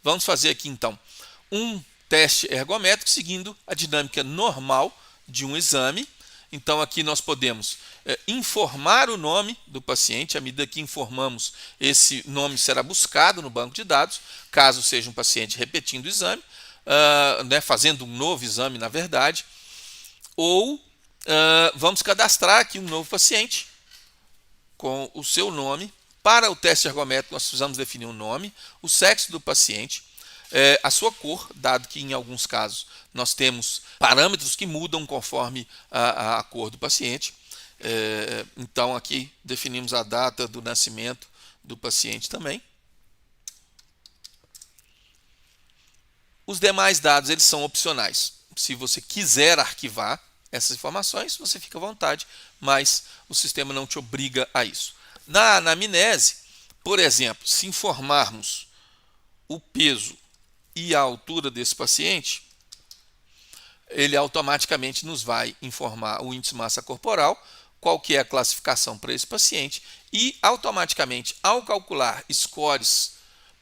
Vamos fazer aqui então um teste ergométrico seguindo a dinâmica normal de um exame. Então aqui nós podemos informar o nome do paciente. À medida que informamos, esse nome será buscado no banco de dados, caso seja um paciente repetindo o exame, fazendo um novo exame na verdade, ou vamos cadastrar aqui um novo paciente com o seu nome. Para o teste ergométrico, nós precisamos definir o nome, o sexo do paciente, a sua cor, dado que em alguns casos nós temos parâmetros que mudam conforme a cor do paciente. Então aqui definimos a data do nascimento do paciente também. Os demais dados eles são opcionais. Se você quiser arquivar essas informações, você fica à vontade, mas o sistema não te obriga a isso. Na anamnese, por exemplo, se informarmos o peso e a altura desse paciente, ele automaticamente nos vai informar o índice de massa corporal, qual que é a classificação para esse paciente, e automaticamente, ao calcular scores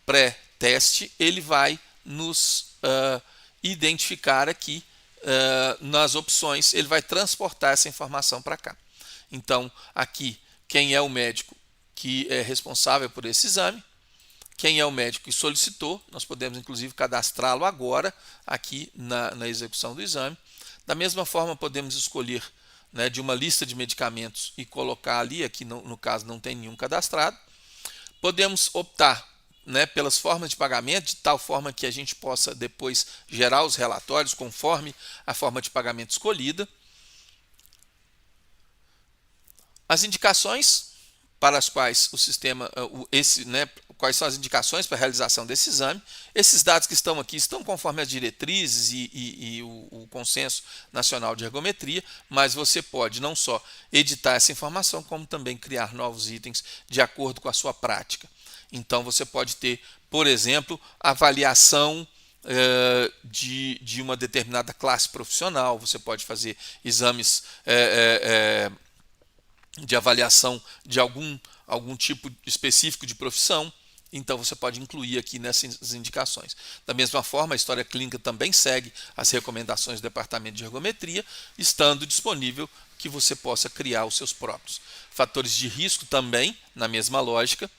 pré-teste, ele vai nos identificar aqui nas opções, ele vai transportar essa informação para cá. Então, aqui, quem é o médico que é responsável por esse exame, quem é o médico que solicitou, nós podemos inclusive cadastrá-lo agora aqui na execução do exame. Da mesma forma, podemos escolher de uma lista de medicamentos e colocar ali, aqui no caso não tem nenhum cadastrado. Podemos optar pelas formas de pagamento, de tal forma que a gente possa depois gerar os relatórios conforme a forma de pagamento escolhida. As indicações para as quais o sistema, quais são as indicações para a realização desse exame. Esses dados que estão aqui estão conforme as diretrizes e o Consenso Nacional de Ergometria, mas você pode não só editar essa informação, como também criar novos itens de acordo com a sua prática. Então você pode ter, por exemplo, avaliação de uma determinada classe profissional, você pode fazer exames de avaliação de algum tipo específico de profissão, então você pode incluir aqui nessas indicações. Da mesma forma, a história clínica também segue as recomendações do Departamento de Ergometria, estando disponível que você possa criar os seus próprios. Fatores de risco também, na mesma lógica,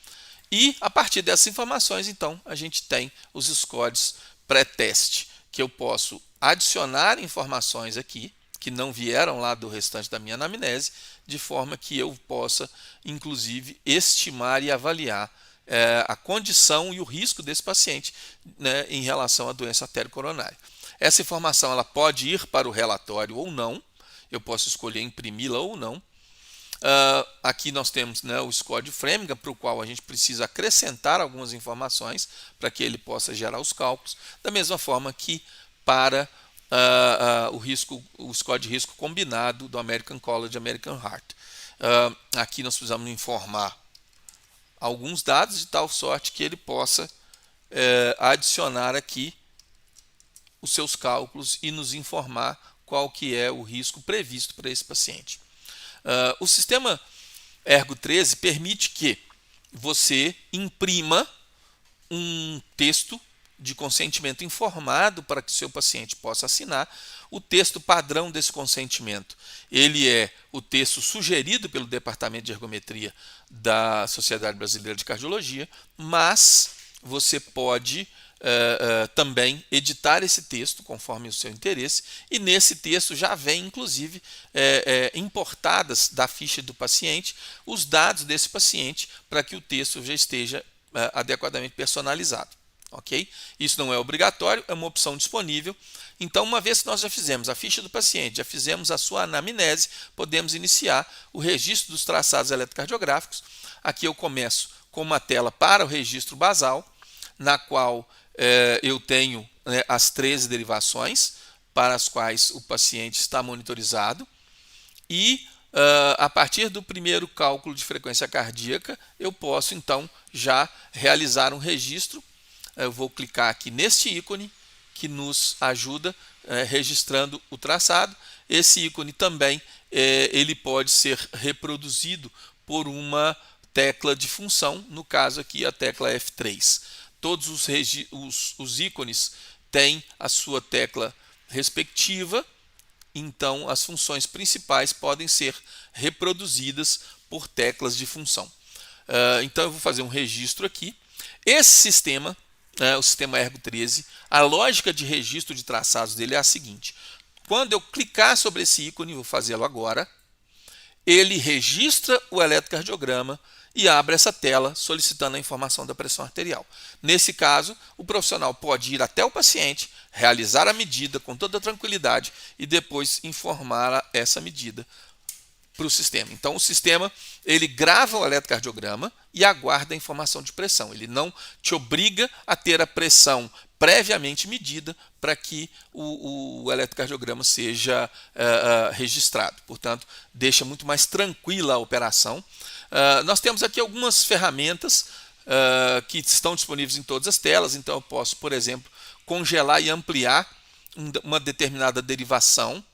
e a partir dessas informações, então, a gente tem os scores pré-teste, que eu posso adicionar informações aqui, que não vieram lá do restante da minha anamnese, de forma que eu possa, inclusive, estimar e avaliar a condição e o risco desse paciente em relação à doença arteriocoronária. Essa informação ela pode ir para o relatório ou não, eu posso escolher imprimi-la ou não. Aqui nós temos o score de Framingham, para o qual a gente precisa acrescentar algumas informações para que ele possa gerar os cálculos, da mesma forma que para o score de risco combinado do American College American Heart. Aqui nós precisamos informar alguns dados de tal sorte que ele possa adicionar aqui os seus cálculos e nos informar qual que é o risco previsto para esse paciente. O sistema Ergo 13 permite que você imprima um texto de consentimento informado para que o seu paciente possa assinar. O texto padrão desse consentimento, ele é o texto sugerido pelo Departamento de Ergometria da Sociedade Brasileira de Cardiologia, mas você pode também editar esse texto conforme o seu interesse, e nesse texto já vem inclusive importadas da ficha do paciente os dados desse paciente para que o texto já esteja adequadamente personalizado. Ok? Isso não é obrigatório, é uma opção disponível. Então, uma vez que nós já fizemos a ficha do paciente, já fizemos a sua anamnese, podemos iniciar o registro dos traçados eletrocardiográficos. Aqui eu começo com uma tela para o registro basal, na qual eu tenho as 13 derivações para as quais o paciente está monitorizado, e a partir do primeiro cálculo de frequência cardíaca, eu posso então já realizar um registro. Eu vou clicar aqui neste ícone que nos ajuda registrando o traçado. Esse ícone também ele pode ser reproduzido por uma tecla de função, no caso aqui a tecla F3. todos os ícones têm a sua tecla respectiva, então as funções principais podem ser reproduzidas por teclas de função. Então eu vou fazer um registro aqui. Esse sistema, o sistema Ergo 13, a lógica de registro de traçados dele é a seguinte: quando eu clicar sobre esse ícone, vou fazê-lo agora, ele registra o eletrocardiograma e abre essa tela solicitando a informação da pressão arterial. Nesse caso, o profissional pode ir até o paciente, realizar a medida com toda tranquilidade e depois informar essa medida para o sistema. Então, o sistema ele grava o eletrocardiograma e aguarda a informação de pressão. Ele não te obriga a ter a pressão previamente medida para que o eletrocardiograma seja registrado. Portanto, deixa muito mais tranquila a operação. Nós temos aqui algumas ferramentas que estão disponíveis em todas as telas. Então, eu posso, por exemplo, congelar e ampliar uma determinada derivação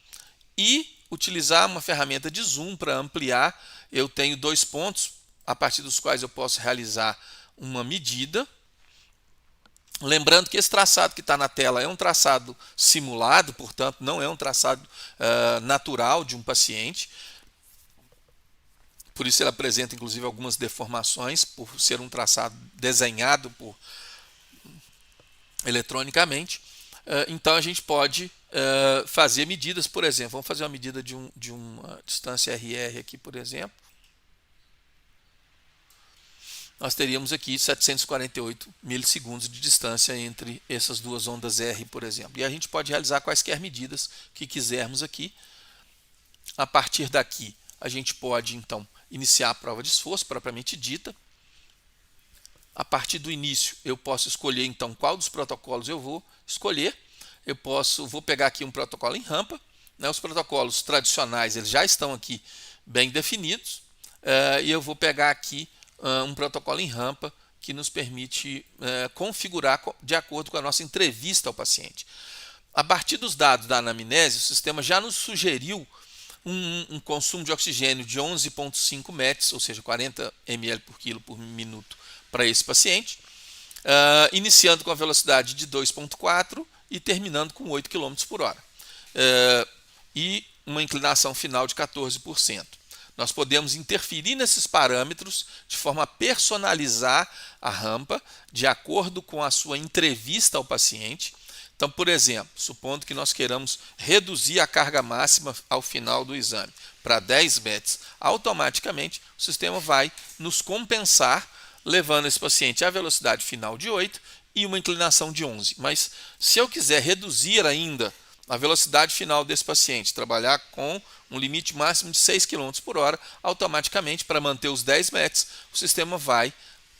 e utilizar uma ferramenta de zoom para ampliar. Eu tenho 2 pontos a partir dos quais eu posso realizar uma medida. Lembrando que esse traçado que está na tela é um traçado simulado, portanto não é um traçado natural de um paciente. Por isso ele apresenta inclusive algumas deformações, por ser um traçado desenhado eletronicamente. Então a gente pode fazer medidas, por exemplo, vamos fazer uma medida de uma distância RR aqui, por exemplo. Nós teríamos aqui 748 milissegundos de distância entre essas duas ondas R, por exemplo. E a gente pode realizar quaisquer medidas que quisermos aqui. A partir daqui, a gente pode, então, iniciar a prova de esforço propriamente dita. A partir do início, eu posso escolher, então, qual dos protocolos eu vou escolher. Vou pegar aqui um protocolo em rampa. Os protocolos tradicionais eles já estão aqui bem definidos. E eu vou pegar aqui um protocolo em rampa que nos permite configurar de acordo com a nossa entrevista ao paciente. A partir dos dados da anamnese, o sistema já nos sugeriu um consumo de oxigênio de 11,5 METs, ou seja, 40 ml por quilo por minuto para esse paciente, iniciando com a velocidade de 2,4 e terminando com 8 km por hora. E uma inclinação final de 14%. Nós podemos interferir nesses parâmetros de forma a personalizar a rampa de acordo com a sua entrevista ao paciente. Então, por exemplo, supondo que nós queiramos reduzir a carga máxima ao final do exame para 10 METs, automaticamente o sistema vai nos compensar, levando esse paciente à velocidade final de 8 e uma inclinação de 11. Mas se eu quiser reduzir ainda a velocidade final desse paciente, trabalhar com um limite máximo de 6 km por hora, automaticamente, para manter os 10 METs, o sistema vai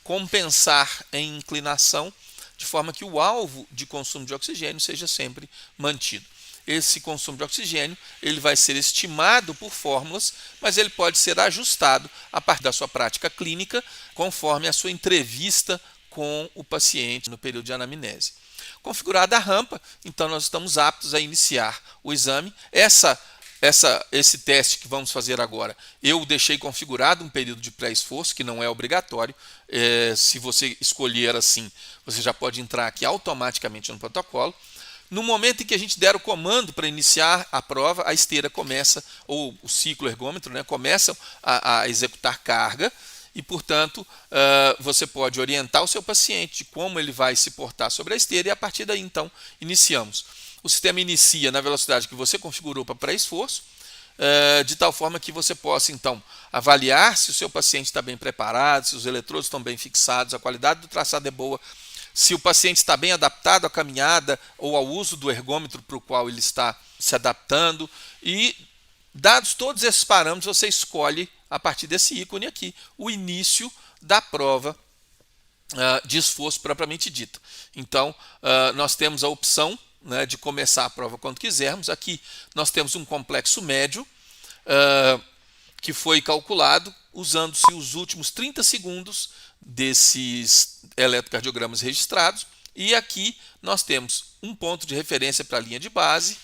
compensar em inclinação, de forma que o alvo de consumo de oxigênio seja sempre mantido. Esse consumo de oxigênio ele vai ser estimado por fórmulas, mas ele pode ser ajustado a partir da sua prática clínica, conforme a sua entrevista com o paciente no período de anamnese. Configurada a rampa, então nós estamos aptos a iniciar o exame. Esse teste que vamos fazer agora, eu deixei configurado um período de pré-esforço, que não é obrigatório. Se você escolher assim, você já pode entrar aqui automaticamente no protocolo. No momento em que a gente der o comando para iniciar a prova, a esteira começa, ou o ciclo ergômetro, começa a executar carga. E, portanto, você pode orientar o seu paciente de como ele vai se portar sobre a esteira e, a partir daí, então, iniciamos. O sistema inicia na velocidade que você configurou para pré-esforço, de tal forma que você possa, então, avaliar se o seu paciente está bem preparado, se os eletrodos estão bem fixados, a qualidade do traçado é boa, se o paciente está bem adaptado à caminhada ou ao uso do ergômetro para o qual ele está se adaptando. E, dados todos esses parâmetros, você escolhe, a partir desse ícone aqui, o início da prova de esforço propriamente dita. Então, nós temos a opção de começar a prova quando quisermos. Aqui nós temos um complexo médio que foi calculado usando-se os últimos 30 segundos desses eletrocardiogramas registrados. E aqui nós temos um ponto de referência para a linha de base,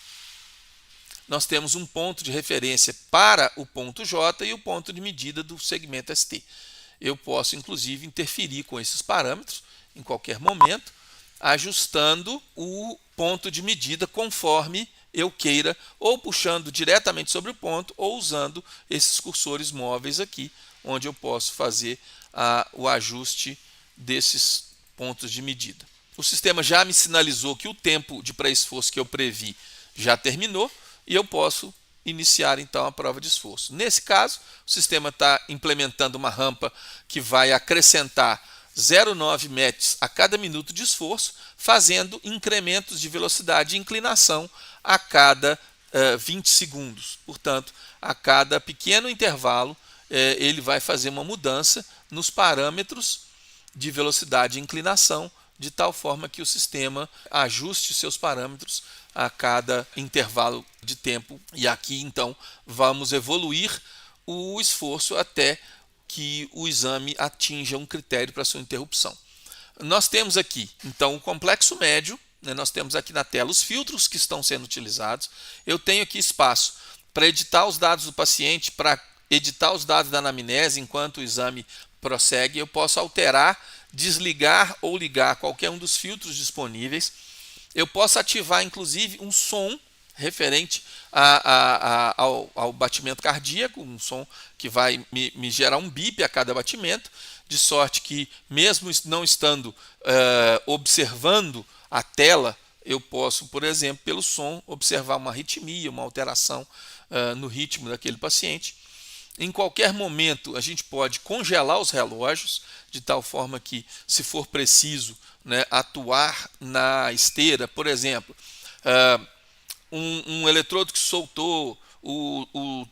nós temos um ponto de referência para o ponto J e o ponto de medida do segmento ST. Eu posso, inclusive, interferir com esses parâmetros em qualquer momento, ajustando o ponto de medida conforme eu queira, ou puxando diretamente sobre o ponto, ou usando esses cursores móveis aqui, onde eu posso fazer o ajuste desses pontos de medida. O sistema já me sinalizou que o tempo de pré-esforço que eu previ já terminou e eu posso iniciar então a prova de esforço. Nesse caso, o sistema está implementando uma rampa que vai acrescentar 0,9 metros a cada minuto de esforço, fazendo incrementos de velocidade e inclinação a cada 20 segundos. Portanto, a cada pequeno intervalo, ele vai fazer uma mudança nos parâmetros de velocidade e inclinação, de tal forma que o sistema ajuste seus parâmetros a cada intervalo de tempo. E aqui, então, vamos evoluir o esforço até que o exame atinja um critério para sua interrupção. Nós temos aqui, então, o complexo médio, né? Nós temos aqui na tela os filtros que estão sendo utilizados. Eu tenho aqui espaço para editar os dados do paciente, para editar os dados da anamnese enquanto o exame prossegue. Eu posso alterar, desligar ou ligar qualquer um dos filtros disponíveis. Eu posso ativar, inclusive, um som referente ao batimento cardíaco, um som que vai me gerar um bip a cada batimento, de sorte que, mesmo não estando observando a tela, eu posso, por exemplo, pelo som, observar uma arritmia, uma alteração no ritmo daquele paciente. Em qualquer momento, a gente pode congelar os relógios, de tal forma que, se for preciso, né, atuar na esteira, por exemplo, um eletrodo que soltou, o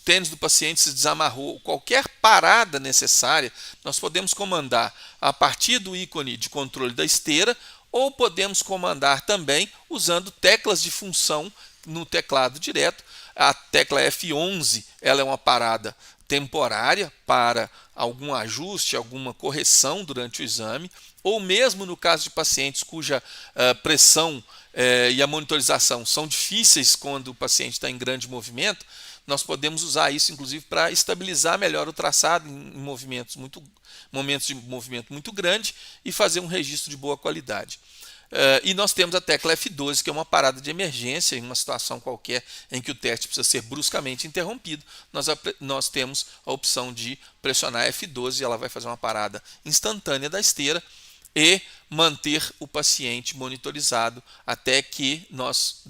tênis do paciente se desamarrou, qualquer parada necessária, nós podemos comandar a partir do ícone de controle da esteira, ou podemos comandar também usando teclas de função no teclado direto. A tecla F11 ela é uma parada temporária para algum ajuste, alguma correção durante o exame, ou mesmo no caso de pacientes cuja pressão e a monitorização são difíceis quando o paciente está em grande movimento, nós podemos usar isso, inclusive, para estabilizar melhor o traçado em momentos de movimento muito grande e fazer um registro de boa qualidade. E nós temos a tecla F12, que é uma parada de emergência, em uma situação qualquer em que o teste precisa ser bruscamente interrompido, nós temos a opção de pressionar F12, ela vai fazer uma parada instantânea da esteira e manter o paciente monitorizado até que nós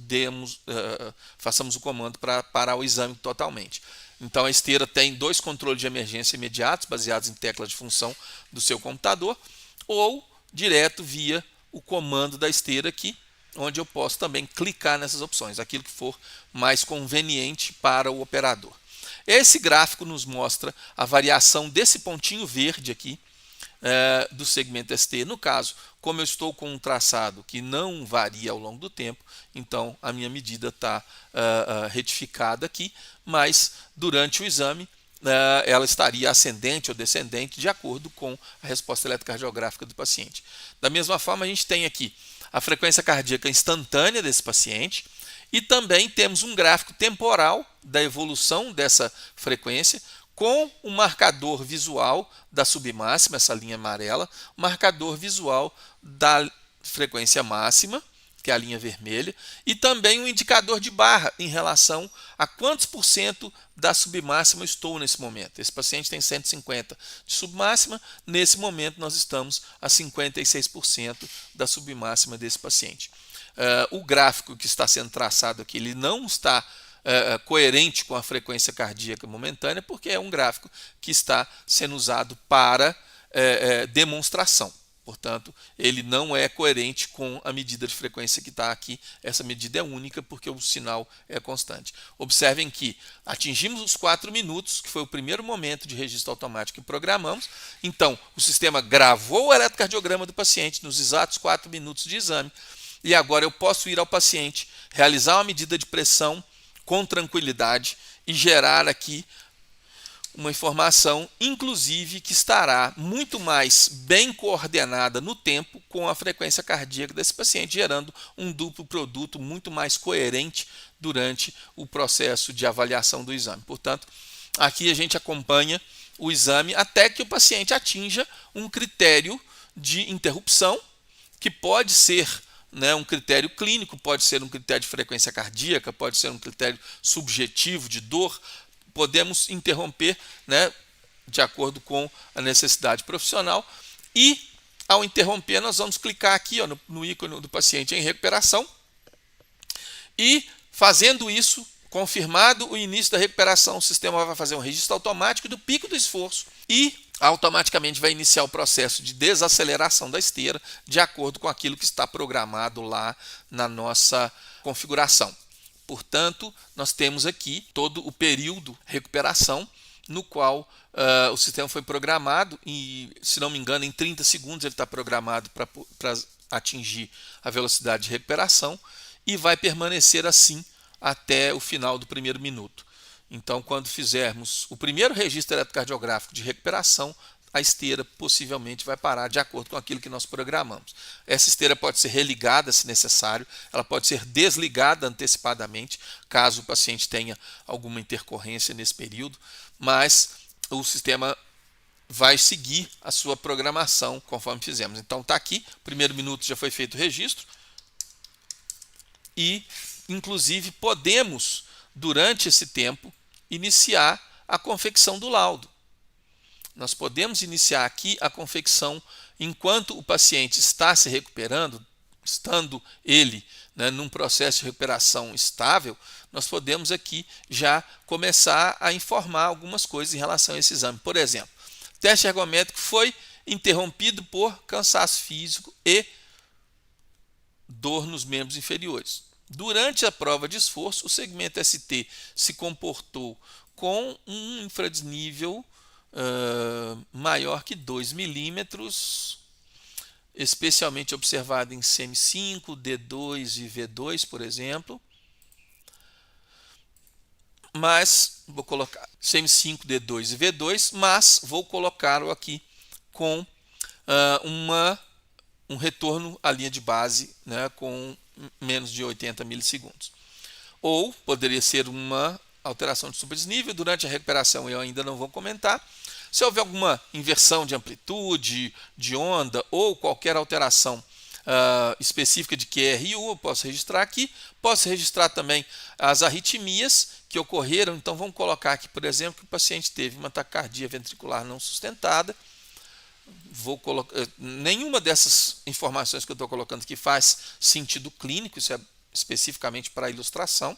façamos o comando para parar o exame totalmente. Então a esteira tem 2 controles de emergência imediatos, baseados em teclas de função do seu computador, ou direto via o comando da esteira aqui, onde eu posso também clicar nessas opções, aquilo que for mais conveniente para o operador. Esse gráfico nos mostra a variação desse pontinho verde aqui, do segmento ST. No caso, como eu estou com um traçado que não varia ao longo do tempo, então a minha medida está retificada aqui, mas durante o exame ela estaria ascendente ou descendente de acordo com a resposta eletrocardiográfica do paciente. Da mesma forma, a gente tem aqui a frequência cardíaca instantânea desse paciente e também temos um gráfico temporal da evolução dessa frequência com um marcador visual da submáxima, essa linha amarela, marcador visual da frequência máxima, que é a linha vermelha, e também um indicador de barra em relação a quantos por cento da submáxima eu estou nesse momento. Esse paciente tem 150 de submáxima, nesse momento nós estamos a 56% da submáxima desse paciente. O gráfico que está sendo traçado aqui, ele não está coerente com a frequência cardíaca momentânea, porque é um gráfico que está sendo usado para demonstração. Portanto, ele não é coerente com a medida de frequência que está aqui. Essa medida é única porque o sinal é constante. Observem que atingimos os 4 minutos, que foi o primeiro momento de registro automático que programamos. Então, o sistema gravou o eletrocardiograma do paciente nos exatos 4 minutos de exame. E agora eu posso ir ao paciente, realizar uma medida de pressão com tranquilidade e gerar aqui uma informação, inclusive, que estará muito mais bem coordenada no tempo com a frequência cardíaca desse paciente, gerando um duplo produto muito mais coerente durante o processo de avaliação do exame. Portanto, aqui a gente acompanha o exame até que o paciente atinja um critério de interrupção, que pode ser, né, um critério clínico, pode ser um critério de frequência cardíaca, pode ser um critério subjetivo de dor. Podemos interromper, né, de acordo com a necessidade profissional. E, ao interromper, nós vamos clicar aqui, ó, no ícone do paciente em recuperação. E, fazendo isso, confirmado o início da recuperação, o sistema vai fazer um registro automático do pico do esforço e automaticamente vai iniciar o processo de desaceleração da esteira, de acordo com aquilo que está programado lá na nossa configuração. Portanto, nós temos aqui todo o período recuperação, no qual o sistema foi programado, e, se não me engano, em 30 segundos ele está programado para atingir a velocidade de recuperação, e vai permanecer assim até o final do primeiro minuto. Então, quando fizermos o primeiro registro eletrocardiográfico de recuperação, a esteira possivelmente vai parar de acordo com aquilo que nós programamos. Essa esteira pode ser religada se necessário, ela pode ser desligada antecipadamente, caso o paciente tenha alguma intercorrência nesse período, mas o sistema vai seguir a sua programação conforme fizemos. Então está aqui, primeiro minuto já foi feito o registro e, inclusive, podemos, durante esse tempo, iniciar a confecção do laudo. Nós podemos iniciar aqui a confecção enquanto o paciente está se recuperando, estando ele, né, num processo de recuperação estável. Nós podemos aqui já começar a informar algumas coisas em relação a esse exame. Por exemplo, o teste ergométrico foi interrompido por cansaço físico e dor nos membros inferiores. Durante a prova de esforço, o segmento ST se comportou com um infradesnível maior que 2 milímetros, especialmente observado em CM5, D2 e V2, por exemplo. Mas vou colocar CM5, D2 e V2, mas vou colocá-lo aqui com um retorno à linha de base, né, com menos de 80 milissegundos. Ou poderia ser uma alteração de superdesnível. Durante a recuperação eu ainda não vou comentar. Se houver alguma inversão de amplitude, de onda ou qualquer alteração específica de QRU, eu posso registrar aqui. Posso registrar também as arritmias que ocorreram. Então vamos colocar aqui, por exemplo, que o paciente teve uma taquicardia ventricular não sustentada. Vou colocar, nenhuma dessas informações que eu estou colocando aqui faz sentido clínico, isso é especificamente para ilustração.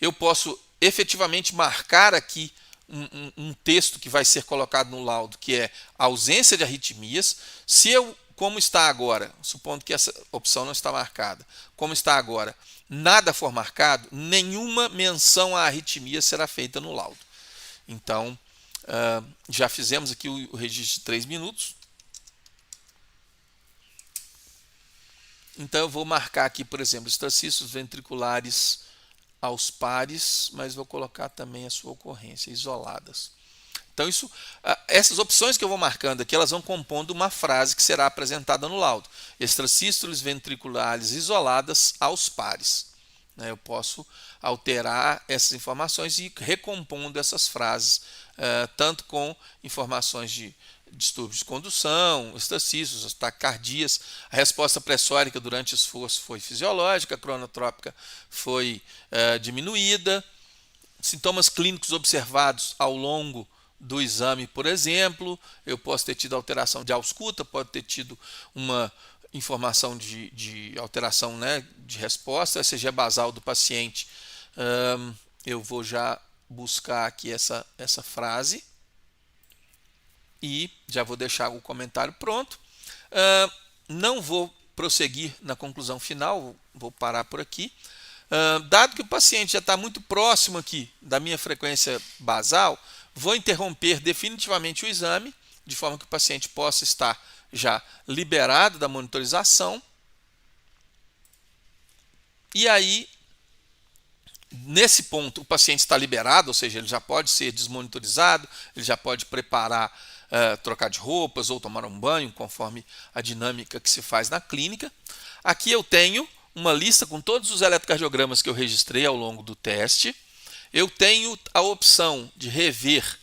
Eu posso efetivamente marcar aqui um texto que vai ser colocado no laudo, que é ausência de arritmias. Se eu, como está agora, supondo que essa opção não está marcada, como está agora, nada for marcado, nenhuma menção à arritmia será feita no laudo. Então, já fizemos aqui o registro de 3 minutos. Então eu vou marcar aqui, por exemplo, exercícios ventriculares aos pares, mas vou colocar também a sua ocorrência, isoladas. Então essas opções que eu vou marcando aqui, elas vão compondo uma frase que será apresentada no laudo. Extrasístoles ventriculares isoladas aos pares. Eu posso alterar essas informações e ir recompondo essas frases, tanto com informações de distúrbios de condução, extracístoles, taquicardias. A resposta pressórica durante o esforço foi fisiológica, a cronotrópica foi diminuída. Sintomas clínicos observados ao longo do exame, por exemplo, eu posso ter tido alteração de ausculta, pode ter tido uma informação de alteração, né, de resposta, ECG basal do paciente. Eu vou já buscar aqui essa frase e já vou deixar o comentário pronto. Não vou prosseguir na conclusão final, vou parar por aqui. Dado que o paciente já está muito próximo aqui da minha frequência basal, vou interromper definitivamente o exame, de forma que o paciente possa estar já liberado da monitorização. E aí, nesse ponto, o paciente está liberado, ou seja, ele já pode ser desmonitorizado, ele já pode preparar, trocar de roupas ou tomar um banho, conforme a dinâmica que se faz na clínica. Aqui eu tenho uma lista com todos os eletrocardiogramas que eu registrei ao longo do teste. Eu tenho a opção de rever,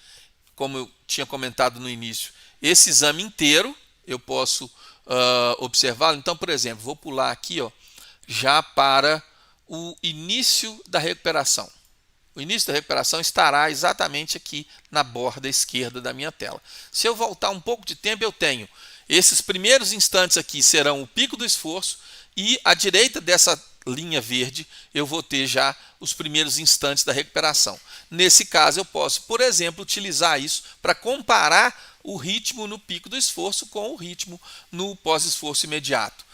como eu tinha comentado no início, esse exame inteiro, eu posso observá-lo. Então, por exemplo, vou pular aqui, ó, já para o início da recuperação. O início da recuperação estará exatamente aqui na borda esquerda da minha tela. Se eu voltar um pouco de tempo, eu tenho esses primeiros instantes aqui serão o pico do esforço e à direita dessa linha verde eu vou ter já os primeiros instantes da recuperação. Nesse caso eu posso, por exemplo, utilizar isso para comparar o ritmo no pico do esforço com o ritmo no pós-esforço imediato.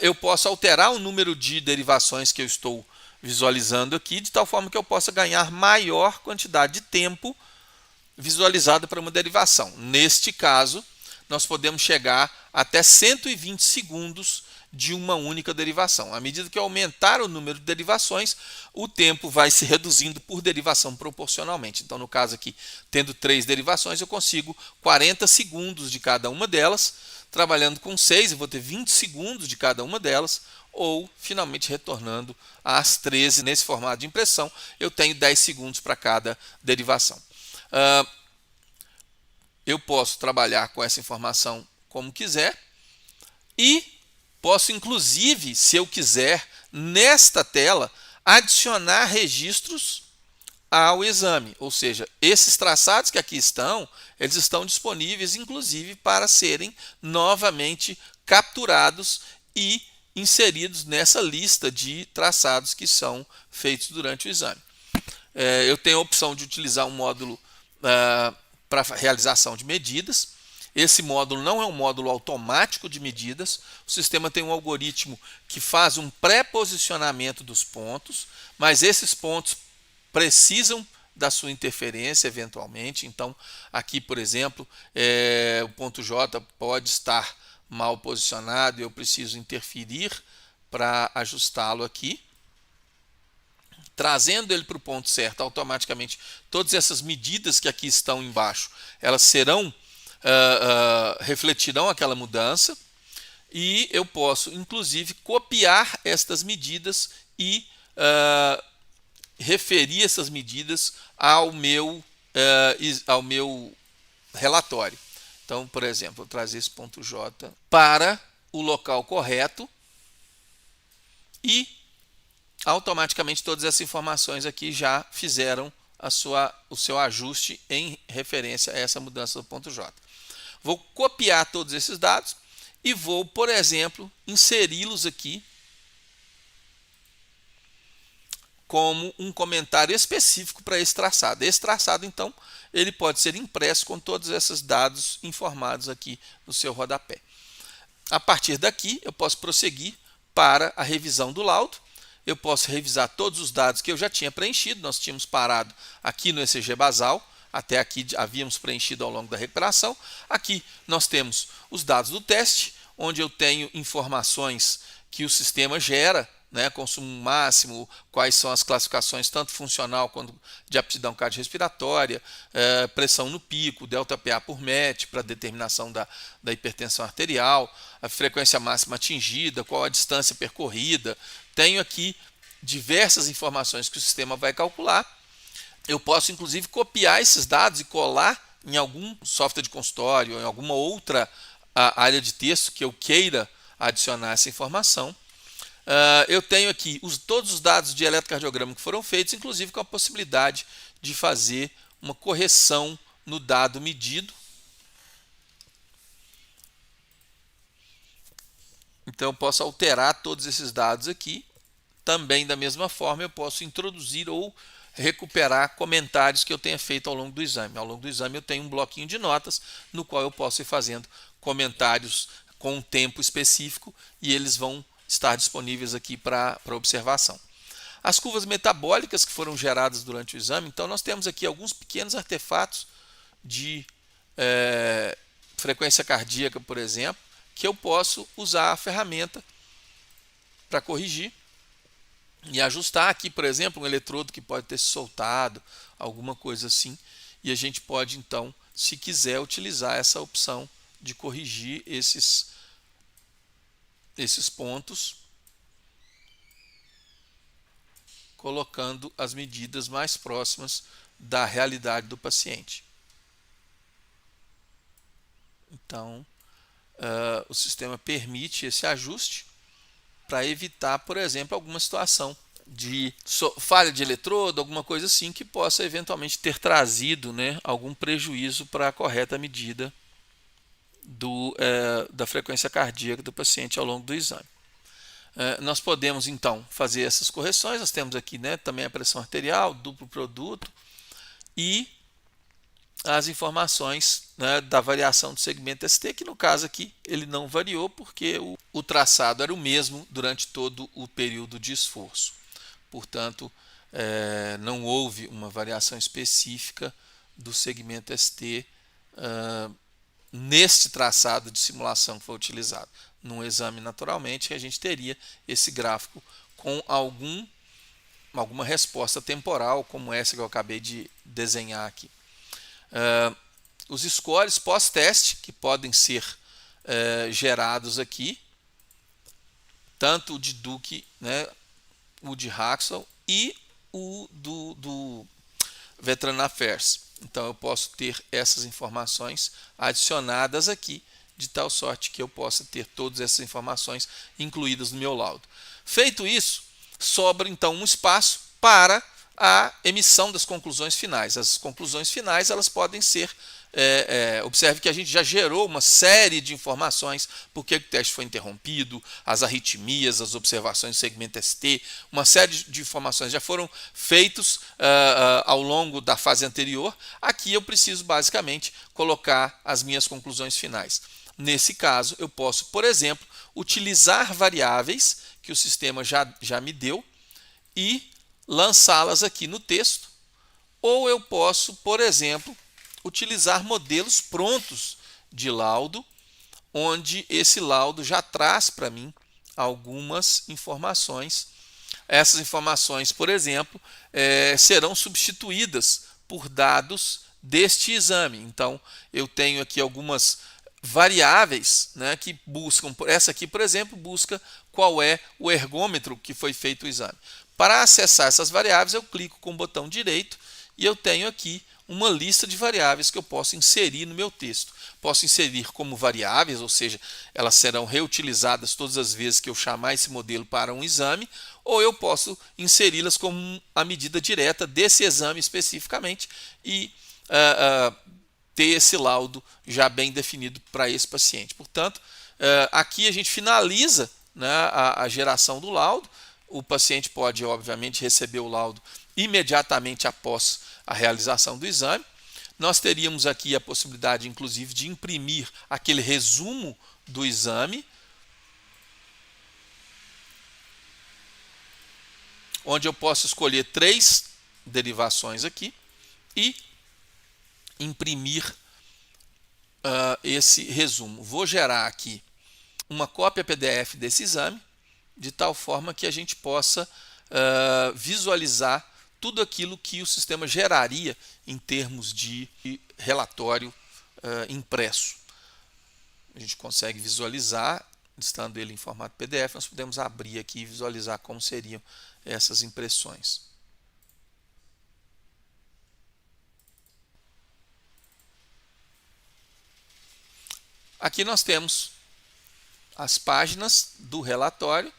Eu posso alterar o número de derivações que eu estou visualizando aqui, de tal forma que eu possa ganhar maior quantidade de tempo visualizada para uma derivação. Neste caso, nós podemos chegar até 120 segundos de uma única derivação. À medida que eu aumentar o número de derivações, o tempo vai se reduzindo por derivação proporcionalmente. Então, no caso aqui, tendo 3 derivações, eu consigo 40 segundos de cada uma delas. Trabalhando com 6, eu vou ter 20 segundos de cada uma delas, ou finalmente retornando às 13 nesse formato de impressão, eu tenho 10 segundos para cada derivação. Eu posso trabalhar com essa informação como quiser e posso, inclusive, se eu quiser, nesta tela, adicionar registros ao exame. Ou seja, esses traçados que aqui estão, eles estão disponíveis, inclusive, para serem novamente capturados e inseridos nessa lista de traçados que são feitos durante o exame. Eu tenho a opção de utilizar um módulo para realização de medidas. Esse módulo não é um módulo automático de medidas. O sistema tem um algoritmo que faz um pré-posicionamento dos pontos, mas esses pontos precisam da sua interferência eventualmente. Então, aqui, por exemplo, o ponto J pode estar mal posicionado e eu preciso interferir para ajustá-lo aqui. Trazendo ele para o ponto certo, automaticamente todas essas medidas que aqui estão embaixo, elas serão, refletirão aquela mudança, e eu posso, inclusive, copiar estas medidas e referir essas medidas ao meu relatório. Então, por exemplo, vou trazer esse ponto J para o local correto e automaticamente todas essas informações aqui já fizeram o seu ajuste em referência a essa mudança do ponto J. Vou copiar todos esses dados e vou, por exemplo, inseri-los aqui como um comentário específico para esse traçado. Esse traçado, então, ele pode ser impresso com todos esses dados informados aqui no seu rodapé. A partir daqui, eu posso prosseguir para a revisão do laudo. Eu posso revisar todos os dados que eu já tinha preenchido. Nós tínhamos parado aqui no ECG basal, até aqui havíamos preenchido ao longo da recuperação. Aqui nós temos os dados do teste, onde eu tenho informações que o sistema gera, né, consumo máximo, quais são as classificações tanto funcional quanto de aptidão cardiorrespiratória, pressão no pico, ΔPA por MET para determinação da hipertensão arterial, a frequência máxima atingida, qual a distância percorrida. Tenho aqui diversas informações que o sistema vai calcular. Eu posso, inclusive, copiar esses dados e colar em algum software de consultório ou em alguma outra área de texto que eu queira adicionar essa informação. Eu tenho aqui todos os dados de eletrocardiograma que foram feitos, inclusive com a possibilidade de fazer uma correção no dado medido. Então eu posso alterar todos esses dados aqui. Também da mesma forma eu posso introduzir ou recuperar comentários que eu tenha feito ao longo do exame. Ao longo do exame eu tenho um bloquinho de notas no qual eu posso ir fazendo comentários com um tempo específico e eles vão estar disponíveis aqui para observação. As curvas metabólicas que foram geradas durante o exame, então nós temos aqui alguns pequenos artefatos de frequência cardíaca, por exemplo, que eu posso usar a ferramenta para corrigir e ajustar aqui, por exemplo, um eletrodo que pode ter se soltado, alguma coisa assim, e a gente pode então, se quiser, utilizar essa opção de corrigir esses pontos, colocando as medidas mais próximas da realidade do paciente. Então, o sistema permite esse ajuste para evitar, por exemplo, alguma situação de falha de eletrodo, alguma coisa assim que possa eventualmente ter trazido, né, algum prejuízo para a correta medida da frequência cardíaca do paciente ao longo do exame. Nós podemos então fazer essas correções. Nós temos aqui, né, também a pressão arterial, duplo produto e as informações, né, da variação do segmento ST, que no caso aqui ele não variou porque o traçado era o mesmo durante todo o período de esforço. Portanto, não houve uma variação específica do segmento ST neste traçado de simulação que foi utilizado. Num exame, naturalmente, a gente teria esse gráfico com alguma resposta temporal, como essa que eu acabei de desenhar aqui. Os scores pós-teste, que podem ser gerados aqui, tanto o de Duke, né, o de Haxel e o do Veteran Affairs. Então eu posso ter essas informações adicionadas aqui, de tal sorte que eu possa ter todas essas informações incluídas no meu laudo. Feito isso, sobra então um espaço para a emissão das conclusões finais. As conclusões finais elas podem ser, observe que a gente já gerou uma série de informações, por que o teste foi interrompido, as arritmias, as observações do segmento ST, uma série de informações já foram feitas ao longo da fase anterior. Aqui eu preciso basicamente colocar as minhas conclusões finais. Nesse caso, eu posso, por exemplo, utilizar variáveis que o sistema já me deu e lançá-las aqui no texto, ou eu posso, por exemplo, utilizar modelos prontos de laudo, onde esse laudo já traz para mim algumas informações. Essas informações, por exemplo, serão substituídas por dados deste exame. Então, eu tenho aqui algumas variáveis, né, que buscam, essa aqui, por exemplo, busca qual é o ergômetro que foi feito o exame. Para acessar essas variáveis, eu clico com o botão direito e eu tenho aqui uma lista de variáveis que eu posso inserir no meu texto. Posso inserir como variáveis, ou seja, elas serão reutilizadas todas as vezes que eu chamar esse modelo para um exame, ou eu posso inseri-las como a medida direta desse exame especificamente e ter esse laudo já bem definido para esse paciente. Portanto, aqui a gente finaliza, né, a geração do laudo. O paciente pode, obviamente, receber o laudo imediatamente após a realização do exame. Nós teríamos aqui a possibilidade, inclusive, de imprimir aquele resumo do exame, onde eu posso escolher 3 derivações aqui e imprimir esse resumo. Vou gerar aqui uma cópia PDF desse exame, de tal forma que a gente possa visualizar tudo aquilo que o sistema geraria em termos de relatório impresso. A gente consegue visualizar, estando ele em formato PDF, nós podemos abrir aqui e visualizar como seriam essas impressões. Aqui nós temos as páginas do relatório.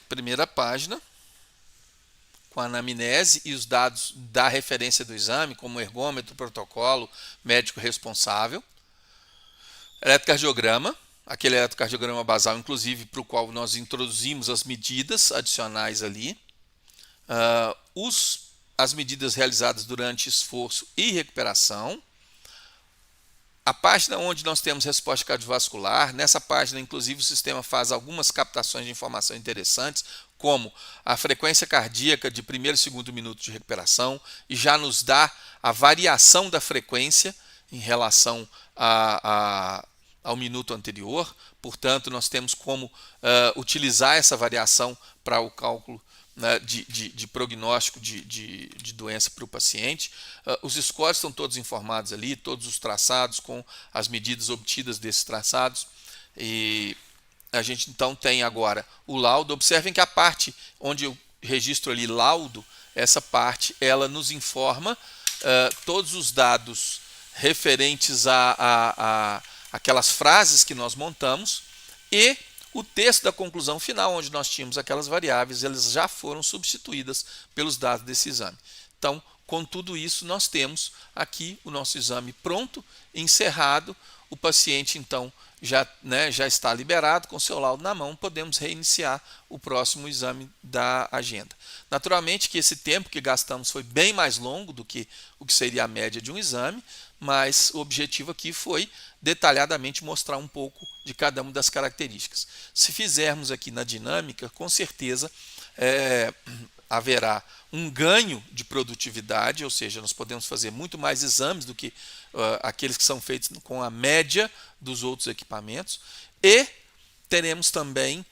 Primeira página, com a anamnese e os dados da referência do exame, como ergômetro, protocolo, médico responsável. Eletrocardiograma, aquele eletrocardiograma basal, inclusive, para o qual nós introduzimos as medidas adicionais ali. As medidas realizadas durante esforço e recuperação. A página onde nós temos resposta cardiovascular, nessa página, inclusive, o sistema faz algumas captações de informação interessantes, como a frequência cardíaca de primeiro e segundo minuto de recuperação, e já nos dá a variação da frequência em relação ao minuto anterior. Portanto, nós temos como utilizar essa variação para o cálculo, né, de prognóstico de doença para o paciente. Os scores estão todos informados ali, todos os traçados com as medidas obtidas desses traçados. E a gente então tem agora o laudo. Observem que a parte onde eu registro ali laudo, essa parte ela nos informa todos os dados referentes a aquelas frases que nós montamos e o texto da conclusão final, onde nós tínhamos aquelas variáveis, elas já foram substituídas pelos dados desse exame. Então, com tudo isso, nós temos aqui o nosso exame pronto, encerrado. O paciente, então, já está liberado com seu laudo na mão, podemos reiniciar o próximo exame da agenda. Naturalmente que esse tempo que gastamos foi bem mais longo do que o que seria a média de um exame, mas o objetivo aqui foi detalhadamente mostrar um pouco de cada uma das características. Se fizermos aqui na dinâmica, com certeza haverá um ganho de produtividade, ou seja, nós podemos fazer muito mais exames do que aqueles que são feitos com a média dos outros equipamentos, e teremos também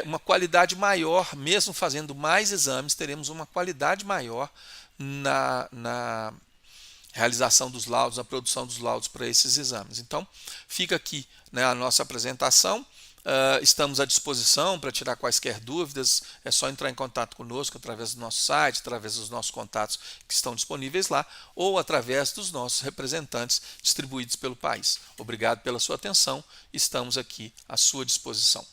uma qualidade maior, mesmo fazendo mais exames, teremos uma qualidade maior na realização dos laudos, na produção dos laudos para esses exames. Então, fica aqui, né, a nossa apresentação. Estamos à disposição para tirar quaisquer dúvidas, é só entrar em contato conosco através do nosso site, através dos nossos contatos que estão disponíveis lá, ou através dos nossos representantes distribuídos pelo país. Obrigado pela sua atenção, estamos aqui à sua disposição.